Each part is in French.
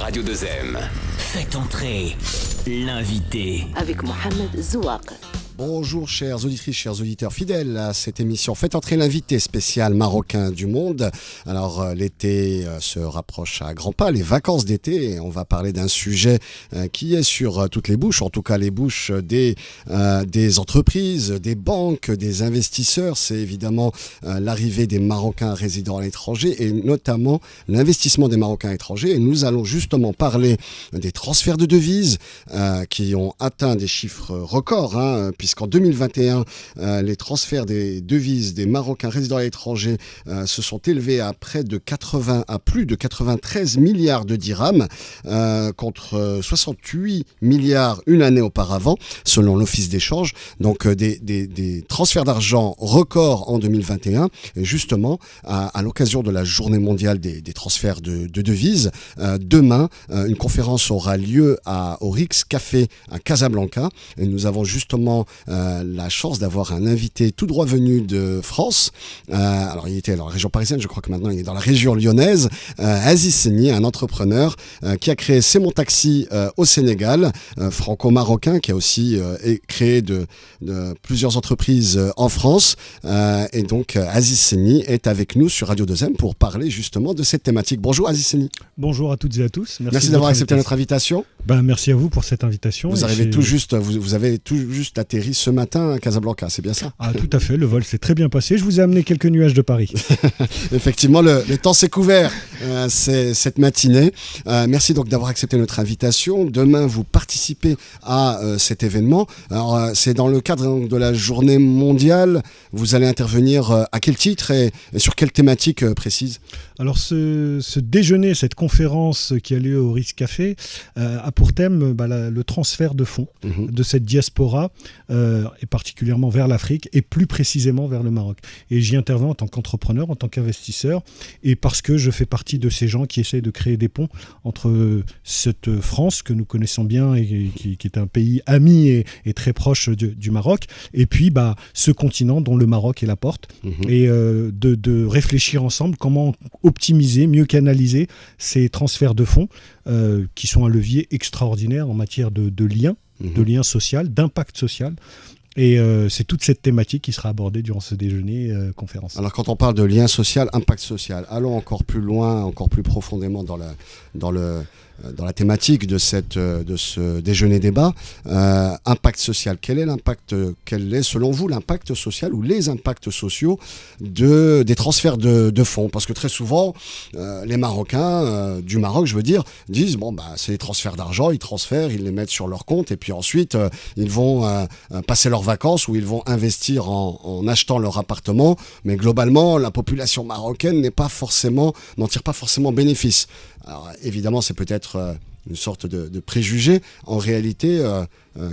Radio 2M. Faites entrer l'invité. Avec Mohamed Zouak. Bonjour chères auditrices, chers auditeurs fidèles à cette émission. Faites entrer l'invité spécial marocain du monde. Alors l'été se rapproche à grands pas, les vacances d'été, et on va parler d'un sujet qui est sur toutes les bouches, en tout cas les bouches des entreprises, des banques, des investisseurs. C'est évidemment l'arrivée des Marocains résidant à l'étranger et notamment l'investissement des Marocains étrangers. Et nous allons justement parler des transferts de devises qui ont atteint des chiffres records, puisqu'en 2021, les transferts des devises des Marocains résidant à l'étranger se sont élevés à plus de 93 milliards de dirhams, contre 68 milliards une année auparavant, selon l'Office d'échange. Donc des transferts d'argent records en 2021. Et justement, à l'occasion de la journée mondiale des transferts de devises, demain, une conférence aura lieu au Rix Café à Casablanca. Et nous avons justement la chance d'avoir un invité tout droit venu de France. Alors il était dans la région parisienne, je crois que maintenant il est dans la région lyonnaise. Aziz Seni, un entrepreneur qui a créé C'est Mon Taxi au Sénégal, franco-marocain, qui a aussi créé de plusieurs entreprises en France. Et donc Aziz Seni est avec nous sur Radio 2M pour parler justement de cette thématique. Bonjour Aziz Seni. Bonjour à toutes et à tous. Merci d'avoir accepté notre invitation. Merci à vous pour cette invitation. Vous avez tout juste atterri ce matin à Casablanca, c'est bien ça? Ah, tout à fait, le vol s'est très bien passé. Je vous ai amené quelques nuages de Paris. Effectivement, le temps s'est couvert cette matinée. Merci donc d'avoir accepté notre invitation. Demain, vous participez à cet événement. Alors, c'est dans le cadre de la journée mondiale. Vous allez intervenir à quel titre et sur quelle thématique précise? Alors, ce déjeuner, cette conférence qui a lieu au Ritz Café, a pour thème le transfert de fonds de cette diaspora, et particulièrement vers l'Afrique, et plus précisément vers le Maroc. Et j'y interviens en tant qu'entrepreneur, en tant qu'investisseur, et parce que je fais partie de ces gens qui essayent de créer des ponts entre cette France que nous connaissons bien et qui est un pays ami et très proche du Maroc, et puis ce continent dont le Maroc est la porte, et de réfléchir ensemble comment optimiser, mieux canaliser ces transferts de fonds qui sont un levier extraordinaire en matière de liens, de liens sociaux, d'impact social. Et c'est toute cette thématique qui sera abordée durant ce déjeuner conférence. Alors quand on parle de lien social, impact social, allons encore plus loin, encore plus profondément dans la thématique de ce déjeuner débat. Impact social, quel est selon vous l'impact social ou les impacts sociaux des transferts de fonds? Parce que très souvent, les Marocains, du Maroc je veux dire, disent c'est des transferts d'argent, ils transfèrent, ils les mettent sur leur compte et puis ensuite ils vont passer leurs vacances ou ils vont investir en achetant leur appartement, mais globalement la population marocaine n'en tire pas forcément bénéfice. Alors évidemment c'est peut-être une sorte de préjugé. En réalité,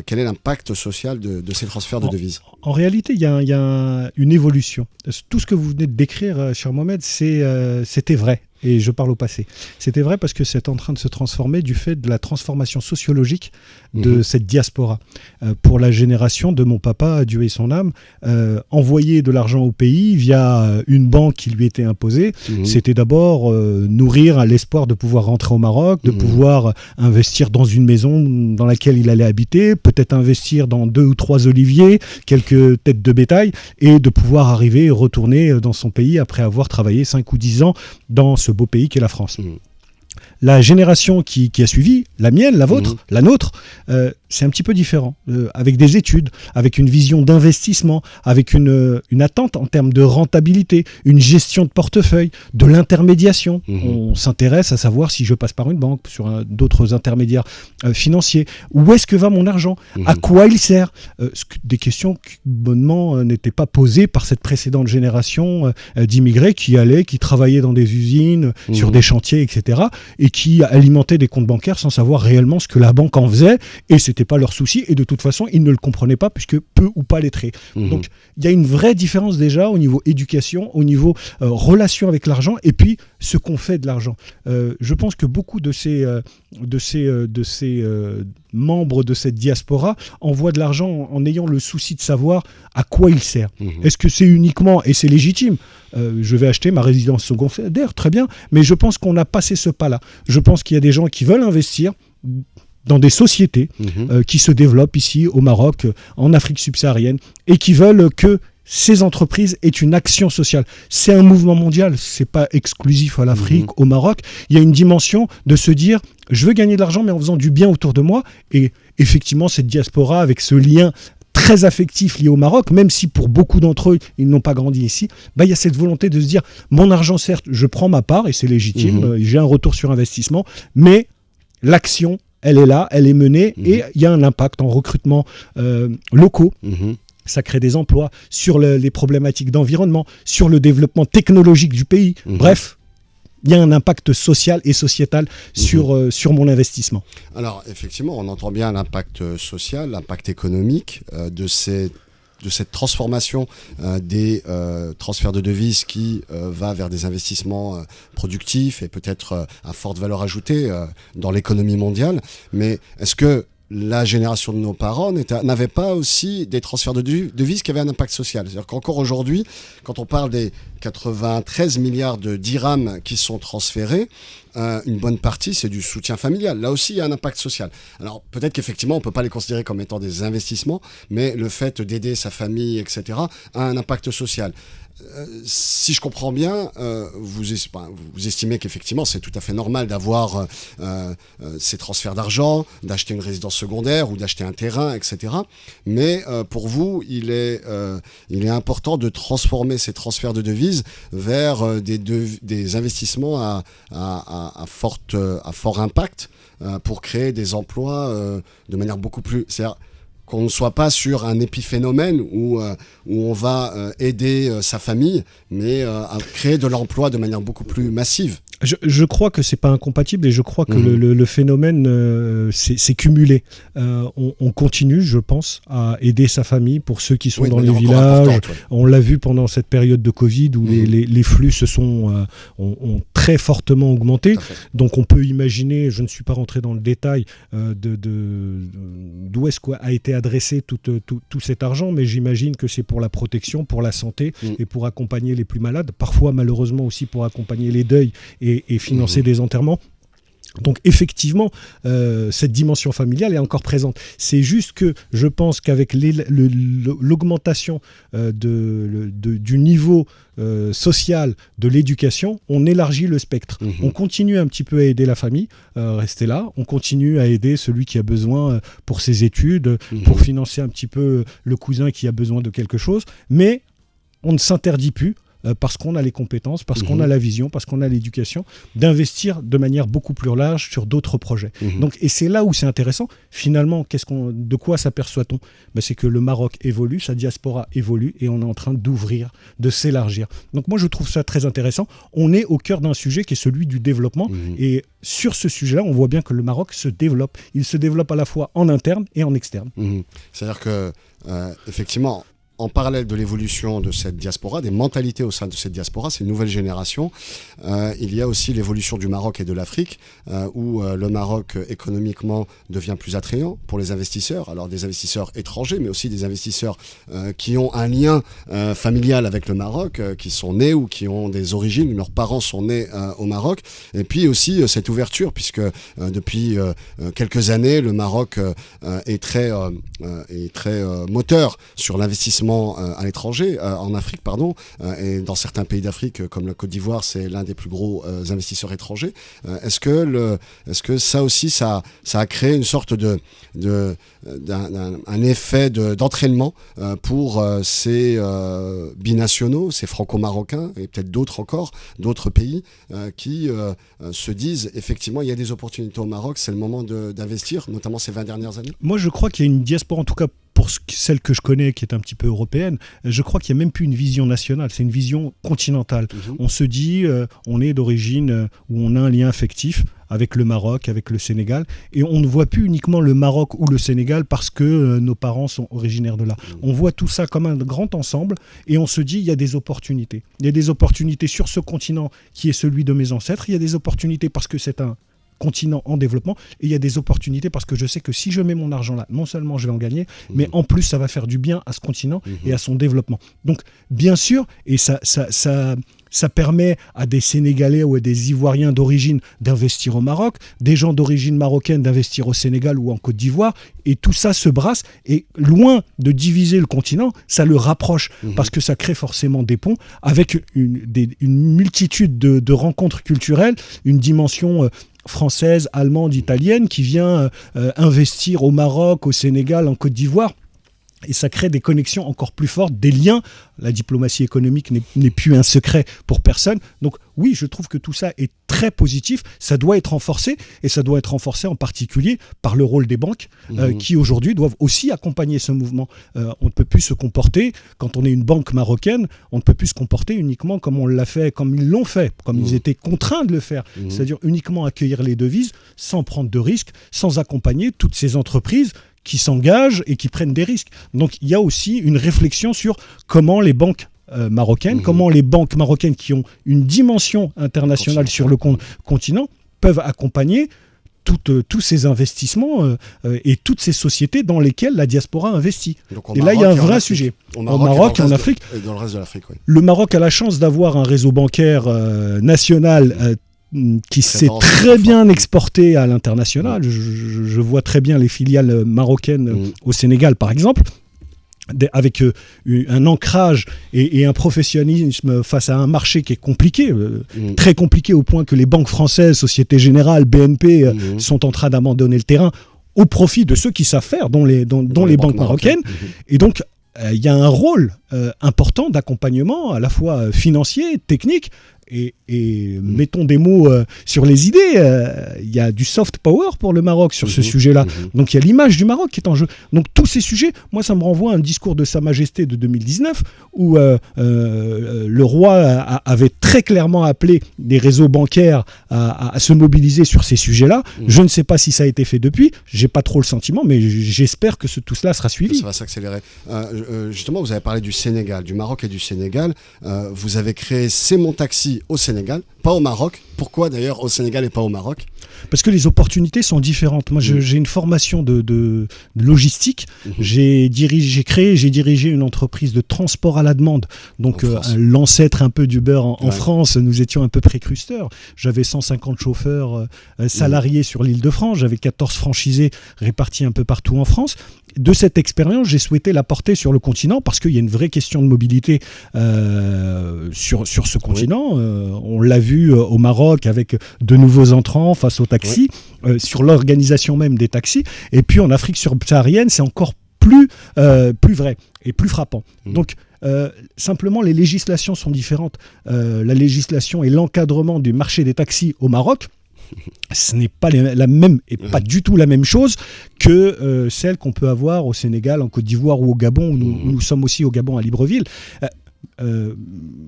quel est l'impact social de ces transferts de devises? En réalité, il y a une évolution. Tout ce que vous venez de décrire, cher Mohamed, c'était vrai. Et je parle au passé. C'était vrai parce que c'est en train de se transformer du fait de la transformation sociologique de cette diaspora. Pour la génération de mon papa, Dieu ait son âme, envoyer de l'argent au pays via une banque qui lui était imposée, c'était d'abord nourrir l'espoir de pouvoir rentrer au Maroc, de pouvoir investir dans une maison dans laquelle il allait habiter, peut-être investir dans 2 ou 3 oliviers, quelques têtes de bétail, et de pouvoir arriver et retourner dans son pays après avoir travaillé 5 ou 10 ans dans ce beau pays qu'est la France. La génération qui a suivi, la mienne, la vôtre, la nôtre, c'est un petit peu différent, avec des études, avec une vision d'investissement, avec une attente en termes de rentabilité, une gestion de portefeuille, de l'intermédiation. On s'intéresse à savoir si je passe par une banque, sur d'autres intermédiaires financiers, où est-ce que va mon argent, à quoi il sert, des questions qui bonnement n'étaient pas posées par cette précédente génération d'immigrés qui travaillaient dans des usines, sur des chantiers, etc., et qui alimentaient des comptes bancaires sans savoir réellement ce que la banque en faisait, et c'était c'était pas leur souci, et de toute façon, ils ne le comprenaient pas, puisque peu ou pas lettrés. Donc, il y a une vraie différence déjà au niveau éducation, au niveau relation avec l'argent, et puis ce qu'on fait de l'argent. Je pense que beaucoup de ces membres de cette diaspora envoient de l'argent en ayant le souci de savoir à quoi il sert. Est-ce que c'est uniquement, et c'est légitime, je vais acheter ma résidence secondaire, très bien, mais je pense qu'on a passé ce pas-là. Je pense qu'il y a des gens qui veulent investir dans des sociétés qui se développent ici au Maroc, en Afrique subsaharienne, et qui veulent que ces entreprises aient une action sociale. C'est un mouvement mondial, c'est pas exclusif à l'Afrique, au Maroc. Il y a une dimension de se dire, je veux gagner de l'argent, mais en faisant du bien autour de moi. Et effectivement, cette diaspora, avec ce lien très affectif lié au Maroc, même si pour beaucoup d'entre eux, ils n'ont pas grandi ici, il y a cette volonté de se dire, mon argent, certes, je prends ma part, et c'est légitime, j'ai un retour sur investissement, mais l'action, elle est là, elle est menée, et il y a un impact en recrutement locaux. Ça crée des emplois sur les problématiques d'environnement, sur le développement technologique du pays. Bref, il y a un impact social et sociétal sur mon investissement. Alors, effectivement, on entend bien l'impact social, l'impact économique de cette transformation des transferts de devises qui va vers des investissements productifs et peut-être à forte valeur ajoutée dans l'économie mondiale. Mais est-ce que la génération de nos parents n'avait pas aussi des transferts de devises qui avaient un impact social? C'est-à-dire qu'encore aujourd'hui, quand on parle des 93 milliards de dirhams qui sont transférés, une bonne partie, c'est du soutien familial. Là aussi, il y a un impact social. Alors, peut-être qu'effectivement, on ne peut pas les considérer comme étant des investissements, mais le fait d'aider sa famille, etc., a un impact social. Si je comprends bien, vous estimez qu'effectivement c'est tout à fait normal d'avoir ces transferts d'argent, d'acheter une résidence secondaire ou d'acheter un terrain, etc. Mais pour vous, il est important de transformer ces transferts de devises vers des investissements à fort impact pour créer des emplois de manière beaucoup plus... C'est-à-dire, qu'on ne soit pas sur un épiphénomène où on va aider sa famille, mais à créer de l'emploi de manière beaucoup plus massive. Je crois que c'est pas incompatible, et je crois que le phénomène s'est cumulé. On continue, je pense, à aider sa famille pour ceux qui sont dans les villages. On l'a vu pendant cette période de Covid où les flux ont très fortement augmenté. Donc on peut imaginer, je ne suis pas rentré dans le détail d'où est-ce qu'a été adressé tout cet argent, mais j'imagine que c'est pour la protection, pour la santé et pour accompagner les plus malades, parfois malheureusement aussi pour accompagner les deuils et financer des enterrements. Donc effectivement, cette dimension familiale est encore présente. C'est juste que je pense qu'avec l'augmentation du niveau social de l'éducation, on élargit le spectre. On continue un petit peu à aider la famille, rester là. On continue à aider celui qui a besoin pour ses études, pour financer un petit peu le cousin qui a besoin de quelque chose. Mais on ne s'interdit plus, parce qu'on a les compétences, parce qu'on a la vision, parce qu'on a l'éducation, d'investir de manière beaucoup plus large sur d'autres projets. Donc, et c'est là où c'est intéressant. Finalement, de quoi s'aperçoit-on ? C'est que le Maroc évolue, sa diaspora évolue, et on est en train d'ouvrir, de s'élargir. Donc moi, je trouve ça très intéressant. On est au cœur d'un sujet qui est celui du développement. Et sur ce sujet-là, on voit bien que le Maroc se développe. Il se développe à la fois en interne et en externe. C'est-à-dire que, effectivement, en parallèle de l'évolution de cette diaspora, des mentalités au sein de cette diaspora, ces nouvelles générations, il y a aussi l'évolution du Maroc et de l'Afrique, où le Maroc économiquement devient plus attrayant pour les investisseurs, alors des investisseurs étrangers, mais aussi des investisseurs qui ont un lien familial avec le Maroc, qui sont nés ou qui ont des origines, leurs parents sont nés au Maroc, et puis aussi cette ouverture, puisque depuis quelques années, le Maroc est très moteur sur l'investissement à l'étranger, en Afrique, et dans certains pays d'Afrique, comme la Côte d'Ivoire, c'est l'un des plus gros investisseurs étrangers. Est-ce que ça aussi, ça a créé une sorte d'un effet d'entraînement pour ces binationaux, ces franco-marocains, et peut-être d'autres pays qui se disent, effectivement, il y a des opportunités au Maroc, c'est le moment d'investir, notamment ces 20 dernières années? Moi, je crois qu'il y a une diaspora, en tout cas pour celle que je connais, qui est un petit peu européenne, je crois qu'il n'y a même plus une vision nationale, c'est une vision continentale. On se dit, on est d'origine où on a un lien affectif avec le Maroc, avec le Sénégal, et on ne voit plus uniquement le Maroc ou le Sénégal parce que nos parents sont originaires de là. On voit tout ça comme un grand ensemble, et on se dit, il y a des opportunités. Il y a des opportunités sur ce continent qui est celui de mes ancêtres, il y a des opportunités parce que c'est un continent en développement, et il y a des opportunités parce que je sais que si je mets mon argent là, non seulement je vais en gagner, mais en plus ça va faire du bien à ce continent et à son développement. Donc bien sûr, et ça permet à des Sénégalais ou à des Ivoiriens d'origine d'investir au Maroc, des gens d'origine marocaine d'investir au Sénégal ou en Côte d'Ivoire, et tout ça se brasse, et loin de diviser le continent, ça le rapproche, parce que ça crée forcément des ponts avec une multitude de rencontres culturelles, une dimension française, allemande, italienne, qui vient investir au Maroc, au Sénégal, en Côte d'Ivoire. Et ça crée des connexions encore plus fortes, des liens. La diplomatie économique n'est plus un secret pour personne. Donc oui, je trouve que tout ça est très positif. Ça doit être renforcé, et ça doit être renforcé en particulier par le rôle des banques qui aujourd'hui doivent aussi accompagner ce mouvement. On ne peut plus se comporter, quand on est une banque marocaine, on ne peut plus se comporter uniquement comme on l'a fait, comme ils l'ont fait, comme ils étaient contraints de le faire. C'est-à-dire uniquement accueillir les devises sans prendre de risques, sans accompagner toutes ces entreprises qui s'engagent et qui prennent des risques. Donc il y a aussi une réflexion sur comment les banques marocaines, comment les banques marocaines qui ont une dimension internationale sur le continent peuvent accompagner tous ces investissements et toutes ces sociétés dans lesquelles la diaspora investit. Et là, il y a un vrai sujet. Au Maroc et en Afrique. Et dans le reste de l'Afrique, oui. Le Maroc a la chance d'avoir un réseau bancaire national qui s'est très bien exporté à l'international. Je vois très bien les filiales marocaines au Sénégal, par exemple, avec un ancrage et un professionnalisme face à un marché qui est compliqué, très compliqué, au point que les banques françaises, Société Générale, BNP, sont en train d'abandonner le terrain au profit de ceux qui savent faire, dont les banques marocaines. Et donc, il y a un rôle important d'accompagnement, à la fois financier, technique, et mettons des mots sur les idées. Il y a du soft power pour le Maroc sur ce sujet-là. Donc il y a l'image du Maroc qui est en jeu. Donc tous ces sujets, moi ça me renvoie à un discours de Sa Majesté de 2019 où le roi avait très clairement appelé les réseaux bancaires à se mobiliser sur ces sujets-là. Je ne sais pas si ça a été fait depuis, j'ai pas trop le sentiment, mais j'espère que tout cela sera suivi. Ça va s'accélérer. Justement, vous avez parlé du Sénégal, du Maroc et du Sénégal. Vous avez créé C'est Mon Taxi au Sénégal, pas au Maroc. Pourquoi d'ailleurs au Sénégal et pas au Maroc ? Parce que les opportunités sont différentes. Moi, j'ai une formation de logistique. J'ai dirigé une entreprise de transport à la demande. Donc, l'ancêtre un peu d'Uber en France. Nous étions un peu précurseurs. J'avais 150 chauffeurs salariés sur l'Île-de-France. J'avais 14 franchisés répartis un peu partout en France. De cette expérience, j'ai souhaité la porter sur le continent parce qu'il y a une vraie question de mobilité sur ce continent. On l'a vu au Maroc avec de nouveaux entrants face aux taxis, sur l'organisation même des taxis. Et puis en Afrique subsaharienne, c'est encore plus vrai et plus frappant. Donc, simplement, les législations sont différentes. La législation et l'encadrement du marché des taxis au Maroc, ce n'est pas la même et pas du tout la même chose que celle qu'on peut avoir au Sénégal, en Côte d'Ivoire ou au Gabon, où nous sommes aussi au Gabon à Libreville.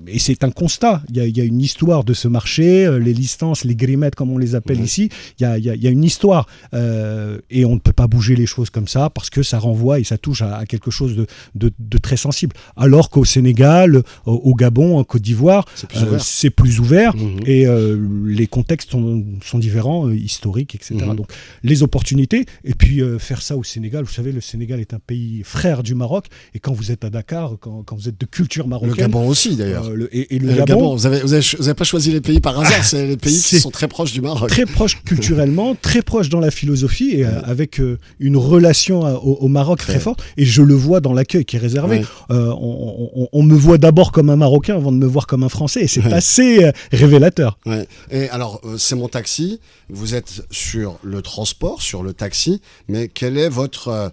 Et c'est un constat. Il y a une histoire de ce marché, les licences, les grimettes comme on les appelle ici, il y a une histoire et on ne peut pas bouger les choses comme ça parce que ça renvoie et ça touche à quelque chose de très sensible. Alors qu'au Sénégal, au Gabon, en Côte d'Ivoire, c'est plus ouvert et les contextes sont différents, historiques, etc. Donc les opportunités, et puis faire ça au Sénégal, vous savez, le Sénégal est un pays frère du Maroc, et quand vous êtes à Dakar, quand vous êtes de culture marocaine, le Gabon aussi d'ailleurs. Et le Gabon, vous avez pas choisi les pays par hasard, c'est les pays qui sont très proches du Maroc. Très proches culturellement, très proches dans la philosophie, et avec une relation au Maroc très forte. Et je le vois dans l'accueil qui est réservé. On me voit d'abord comme un Marocain avant de me voir comme un Français, et c'est assez révélateur. Et alors, C'est Mon Taxi, vous êtes sur le transport, sur le taxi, mais quelle est votre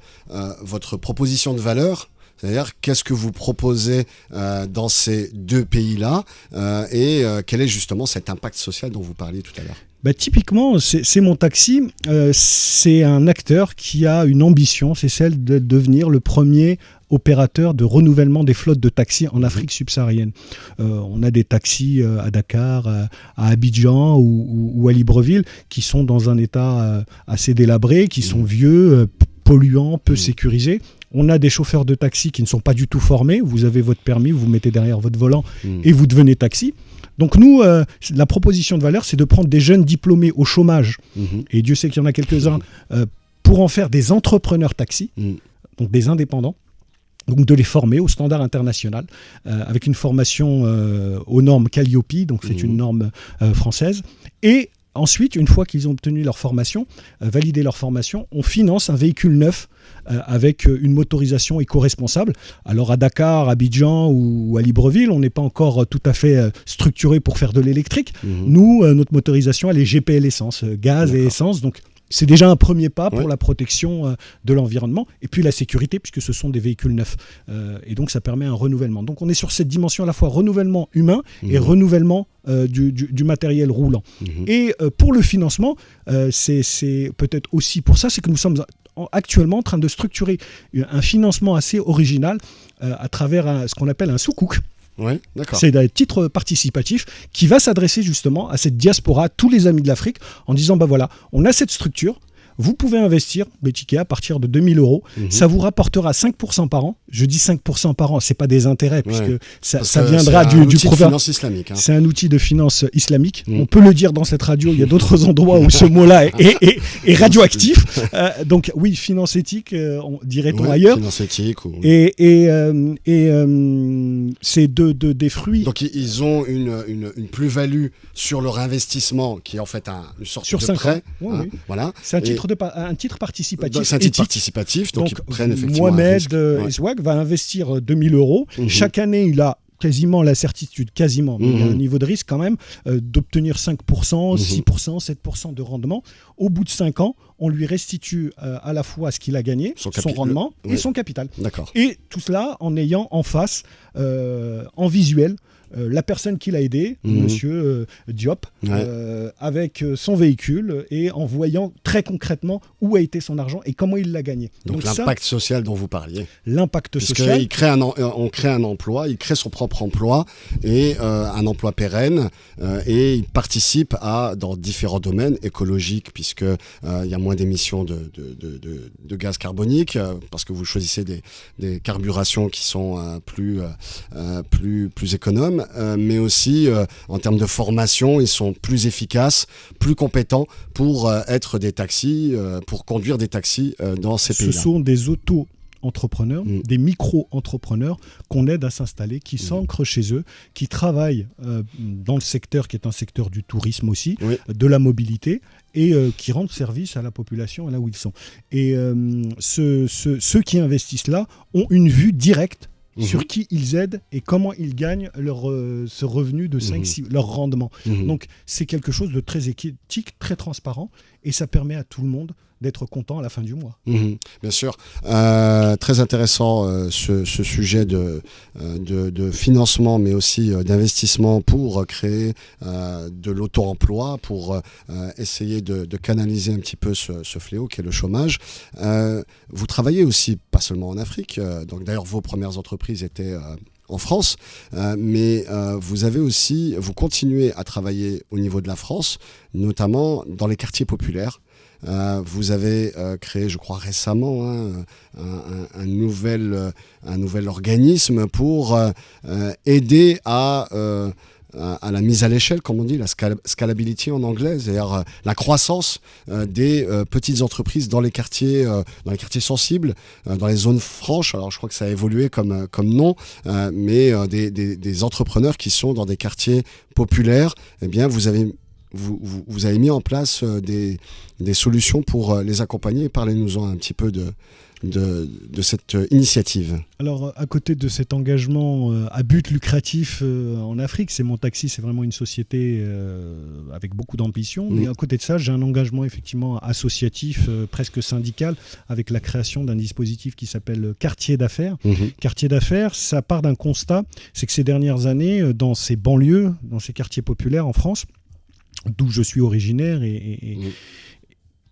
proposition de valeur C'est-à-dire, qu'est-ce que vous proposez dans ces deux pays-là et quel est justement cet impact social dont vous parliez tout à l'heure? Typiquement, c'est mon taxi. C'est un acteur qui a une ambition, c'est celle de devenir le premier opérateur de renouvellement des flottes de taxis en Afrique subsaharienne. On a des taxis à Dakar, à Abidjan ou à Libreville qui sont dans un état assez délabré, qui sont vieux, polluants, peu sécurisés. On a des chauffeurs de taxi qui ne sont pas du tout formés. Vous avez votre permis, vous mettez derrière votre volant et vous devenez taxi. Donc nous, la proposition de valeur, c'est de prendre des jeunes diplômés au chômage, et Dieu sait qu'il y en a quelques-uns, pour en faire des entrepreneurs taxis, donc des indépendants, donc de les former au standard international, avec une formation aux normes Calliope, donc c'est une norme française, et ensuite, une fois qu'ils ont obtenu leur formation, validé leur formation, on finance un véhicule neuf avec une motorisation éco-responsable. Alors à Dakar, à Abidjan ou à Libreville, on n'est pas encore tout à fait structuré pour faire de l'électrique. Nous, notre motorisation, elle est GPL essence, gaz et essence. Donc c'est déjà un premier pas pour la protection de l'environnement et puis la sécurité, puisque ce sont des véhicules neufs. Et donc ça permet un renouvellement. Donc on est sur cette dimension à la fois renouvellement humain et renouvellement du matériel roulant. Et pour le financement, c'est peut-être aussi pour ça, c'est que nous sommes actuellement en train de structurer un financement assez original à travers ce qu'on appelle un soukouk. Ouais, d'accord. C'est un titre participatif qui va s'adresser justement à cette diaspora, à tous les amis de l'Afrique, en disant voilà, on a cette structure, vous pouvez investir des tickets à partir de 2 000 €. Ça vous rapportera 5% par an. Je dis 5% par an, ce n'est pas des intérêts, puisque ça viendra du finance islamique. C'est un outil de finance islamique. On peut le dire dans cette radio, il y a d'autres endroits où ce mot-là est radioactif. Donc oui, finance éthique, dirait-on ailleurs. Finance éthique. Et c'est des fruits. Donc ils ont une plus-value sur leur investissement, qui est en fait une sorte de prêt. Voilà. C'est un titre participatif. C'est un titre participatif, donc ils prennent effectivement Mohamed Eswag va investir 2 000 €. Chaque année, il a quasiment la certitude, mais il y a un niveau de risque quand même, d'obtenir 5%, 6%, 7% de rendement. Au bout de 5 ans, on lui restitue à la fois ce qu'il a gagné, son rendement et son capital. D'accord. Et tout cela en ayant en face, en visuel, la personne qui l'a aidé, monsieur Diop, avec son véhicule et en voyant très concrètement où a été son argent et comment il l'a gagné. Donc l'impact social dont vous parliez. L'impact social. On crée un emploi, il crée son propre emploi et un emploi pérenne et il participe dans différents domaines écologiques puisque il y a moins d'émissions de gaz carbonique parce que vous choisissez des carburations qui sont plus économes. Mais aussi en termes de formation, ils sont plus efficaces, plus compétents pour être des taxis, pour conduire des taxis dans ces pays-là. Ce sont des auto-entrepreneurs, des micro-entrepreneurs qu'on aide à s'installer, qui s'ancrent chez eux, qui travaillent dans le secteur qui est un secteur du tourisme aussi, de la mobilité, et qui rendent service à la population là où ils sont. Et ceux qui investissent là ont une vue directe sur qui ils aident et comment ils gagnent ce revenu de 5-6, leur rendement. Donc c'est quelque chose de très éthique, très transparent, et ça permet à tout le monde d'être content à la fin du mois. Bien sûr. Très intéressant ce sujet de financement, mais aussi d'investissement pour créer de l'auto-emploi, pour essayer de canaliser un petit peu ce fléau qui est le chômage. Vous travaillez aussi, pas seulement en Afrique, donc d'ailleurs vos premières entreprises étaient en France, mais vous continuez à travailler au niveau de la France, notamment dans les quartiers populaires. Vous avez créé, je crois récemment, un nouvel organisme pour aider à la mise à l'échelle, comme on dit, la scalability en anglais, c'est-à-dire la croissance des petites entreprises dans les quartiers sensibles, dans les zones franches. Alors je crois que ça a évolué comme nom, mais des entrepreneurs qui sont dans des quartiers populaires. Eh bien, vous avez mis en place des solutions pour les accompagner. Parlez-nous-en un petit peu de de cette initiative? Alors, à côté de cet engagement à but lucratif en Afrique, c'est Mon Taxi, c'est vraiment une société avec beaucoup d'ambition. Mais à côté de ça, j'ai un engagement effectivement associatif, presque syndical, avec la création d'un dispositif qui s'appelle Quartier d'affaires. Quartier d'affaires, ça part d'un constat, c'est que ces dernières années, dans ces banlieues, dans ces quartiers populaires en France, d'où je suis originaire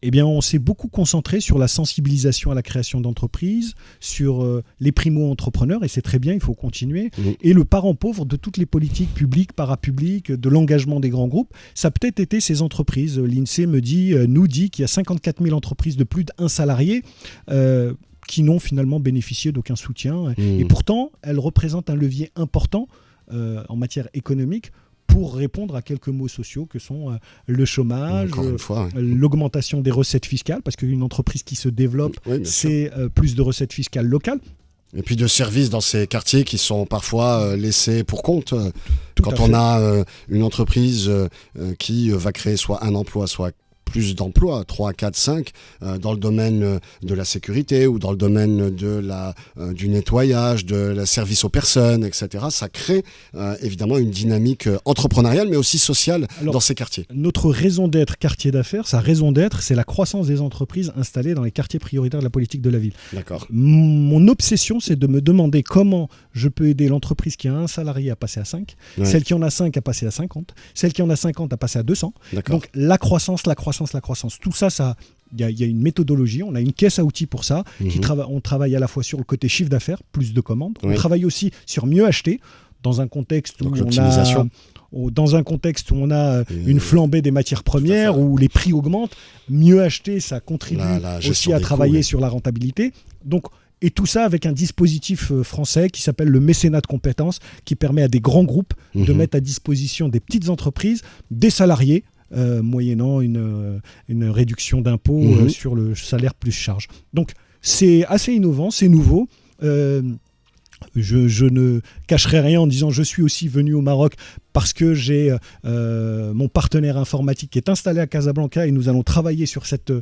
eh bien, on s'est beaucoup concentré sur la sensibilisation à la création d'entreprises, sur les primo-entrepreneurs, et c'est très bien, il faut continuer. Et le parent pauvre de toutes les politiques publiques, parapubliques, de l'engagement des grands groupes, ça a peut-être été ces entreprises. L'INSEE nous dit qu'il y a 54 000 entreprises de plus d'1 salarié qui n'ont finalement bénéficié d'aucun soutien. Et pourtant, elles représentent un levier important en matière économique pour répondre à quelques maux sociaux que sont le chômage, l'augmentation des recettes fiscales, parce qu'une entreprise qui se développe, c'est plus de recettes fiscales locales. Et puis de services dans ces quartiers qui sont parfois laissés pour compte. Quand on a une entreprise qui va créer soit un emploi, soit plus d'emplois, 3, 4, 5, dans le domaine de la sécurité ou dans le domaine du nettoyage, de la service aux personnes, etc. Ça crée évidemment une dynamique entrepreneuriale, mais aussi sociale dans ces quartiers. Notre raison d'être quartier d'affaires, sa raison d'être, c'est la croissance des entreprises installées dans les quartiers prioritaires de la politique de la ville. D'accord. Mon obsession, c'est de me demander comment je peux aider l'entreprise qui a 1 salarié à passer à 5, celle qui en a 5 à passer à 50, celle qui en a 50 à passer à 200. D'accord. Donc la croissance. Tout ça, il y a une méthodologie, on a une caisse à outils pour ça. On travaille à la fois sur le côté chiffre d'affaires, plus de commandes. On travaille aussi sur mieux acheter, dans un contexte où on a une flambée des matières premières, où les prix augmentent. Mieux acheter, ça contribue aussi à travailler sur la rentabilité. Et tout ça avec un dispositif français qui s'appelle le mécénat de compétences, qui permet à des grands groupes de mettre à disposition des petites entreprises, des salariés, moyennant une réduction d'impôt sur le salaire plus charge. Donc c'est assez innovant, c'est nouveau. Je ne cacherai rien en disant je suis aussi venu au Maroc parce que j'ai mon partenaire informatique qui est installé à Casablanca et nous allons travailler sur cette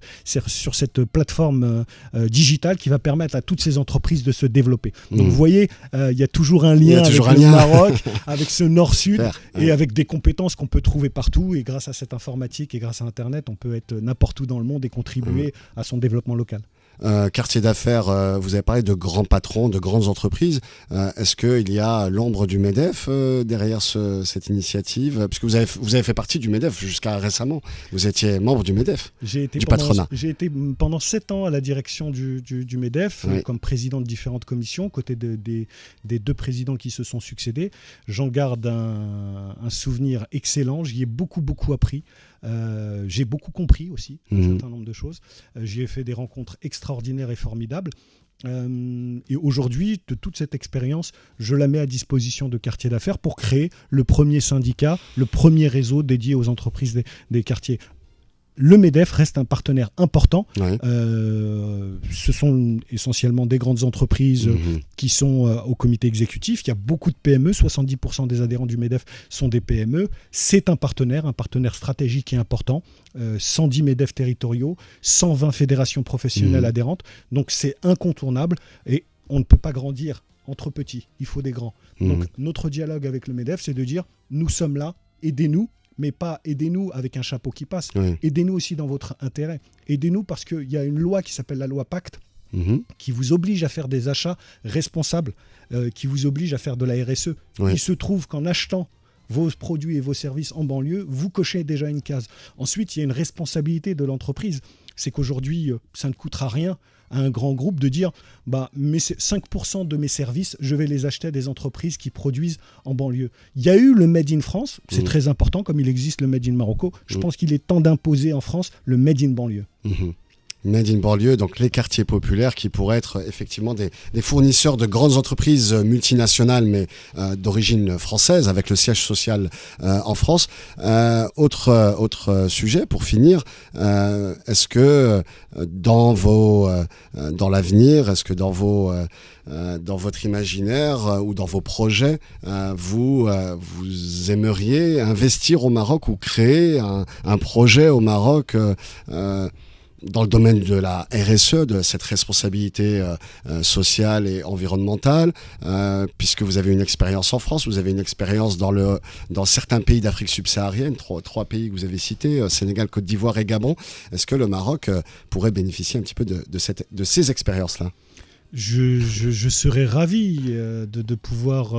plateforme digitale qui va permettre à toutes ces entreprises de se développer. Donc vous voyez, il y a toujours un lien avec le Maroc, avec ce nord-sud et avec des compétences qu'on peut trouver partout. Et grâce à cette informatique et grâce à Internet, on peut être n'importe où dans le monde et contribuer à son développement local. Quartier d'affaires, vous avez parlé de grands patrons, de grandes entreprises. Est-ce qu'il y a l'ombre du MEDEF derrière cette initiative? Parce que vous avez fait partie du MEDEF jusqu'à récemment. Vous étiez membre du MEDEF, patronat. J'ai été pendant 7 ans à la direction du MEDEF, comme président de différentes commissions, côté des 2 présidents qui se sont succédés. J'en garde un souvenir excellent. J'y ai beaucoup appris. J'ai beaucoup compris aussi un certain nombre de choses. J'y ai fait des rencontres extraordinaires et formidables. Et aujourd'hui, de toute cette expérience, je la mets à disposition de Quartier d'affaires pour créer le premier syndicat, le premier réseau dédié aux entreprises des quartiers. Le MEDEF reste un partenaire important. Ce sont essentiellement des grandes entreprises qui sont au comité exécutif. Il y a beaucoup de PME, 70% des adhérents du MEDEF sont des PME. C'est un partenaire stratégique et important. 110 MEDEF territoriaux, 120 fédérations professionnelles adhérentes. Donc c'est incontournable et on ne peut pas grandir entre petits. Il faut des grands. Donc notre dialogue avec le MEDEF, c'est de dire nous sommes là, aidez-nous. Mais pas aidez-nous avec un chapeau qui passe. Aidez-nous aussi dans votre intérêt. Aidez-nous parce qu'il y a une loi qui s'appelle la loi Pacte qui vous oblige à faire des achats responsables, qui vous oblige à faire de la RSE. Il se trouve qu'en achetant vos produits et vos services en banlieue, vous cochez déjà une case. Ensuite, il y a une responsabilité de l'entreprise. C'est qu'aujourd'hui, ça ne coûtera rien à un grand groupe de dire 5% de mes services, je vais les acheter à des entreprises qui produisent en banlieue. Il y a eu le Made in France, c'est très important, comme il existe le Made in Morocco. Je pense qu'il est temps d'imposer en France le Made in banlieue. Made in banlieue, donc les quartiers populaires qui pourraient être effectivement des fournisseurs de grandes entreprises multinationales mais d'origine française avec le siège social en France. Autre sujet pour finir, est-ce que dans l'avenir, est-ce que dans votre imaginaire ou dans vos projets, vous aimeriez investir au Maroc ou créer un projet au Maroc dans le domaine de la RSE, de cette responsabilité sociale et environnementale, puisque vous avez une expérience en France, vous avez une expérience dans certains pays d'Afrique subsaharienne, trois pays que vous avez cités, Sénégal, Côte d'Ivoire et Gabon. Est-ce que le Maroc pourrait bénéficier un petit peu de ces expériences-là ? Je serais ravi de pouvoir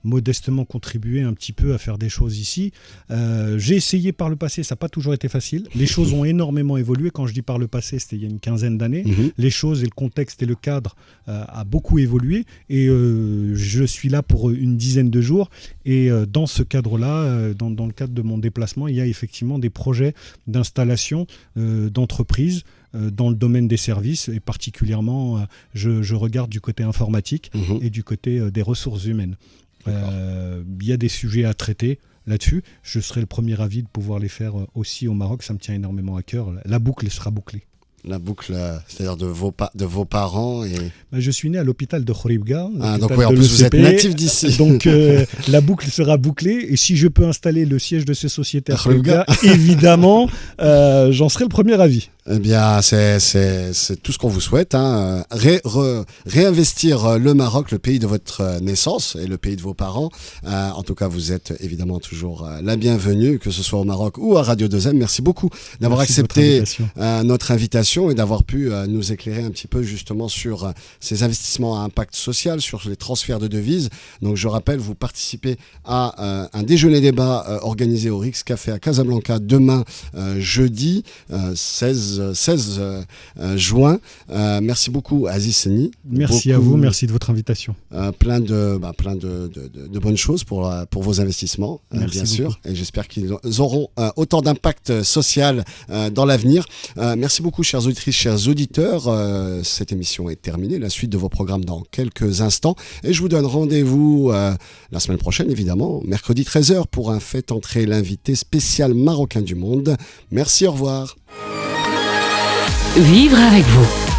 modestement contribuer un petit peu à faire des choses ici. J'ai essayé par le passé, ça n'a pas toujours été facile. Les choses ont énormément évolué. Quand je dis par le passé, c'était il y a une quinzaine d'années. Les choses et le contexte et le cadre a beaucoup évolué. Et je suis là pour une dizaine de jours. Et dans ce cadre-là, dans le cadre de mon déplacement, il y a effectivement des projets d'installation d'entreprises dans le domaine des services, et particulièrement, je regarde du côté informatique et du côté des ressources humaines. Il y a des sujets à traiter là-dessus. Je serai le premier ravi de pouvoir les faire aussi au Maroc. Ça me tient énormément à cœur. La boucle sera bouclée. La boucle, c'est-à-dire de vos parents et... Je suis né à l'hôpital de Khouribga. Donc oui, en plus vous êtes natif d'ici. Donc la boucle sera bouclée. Et si je peux installer le siège de ces sociétés à Khouribga, évidemment, j'en serai le premier ravi. Eh bien, c'est tout ce qu'on vous souhaite. Réinvestir le Maroc, le pays de votre naissance et le pays de vos parents. En tout cas, vous êtes évidemment toujours la bienvenue, que ce soit au Maroc ou à Radio 2M. Merci beaucoup d'avoir accepté notre invitation et d'avoir pu nous éclairer un petit peu justement sur ces investissements à impact social, sur les transferts de devises. Donc, je rappelle, vous participez à un déjeuner-débat organisé au Rix Café à Casablanca demain, jeudi 16 juin. Merci beaucoup Aziz Seni. Merci à vous, merci de votre invitation. Plein de bonnes choses pour vos investissements, bien sûr. Et j'espère qu'ils auront autant d'impact social dans l'avenir. Merci beaucoup chères auditrices, chers auditeurs. Cette émission est terminée. La suite de vos programmes dans quelques instants. Et je vous donne rendez-vous la semaine prochaine, évidemment, mercredi 13h pour un Faites entrer l'invité spécial Marocain du Monde. Merci, au revoir. Vivre avec vous.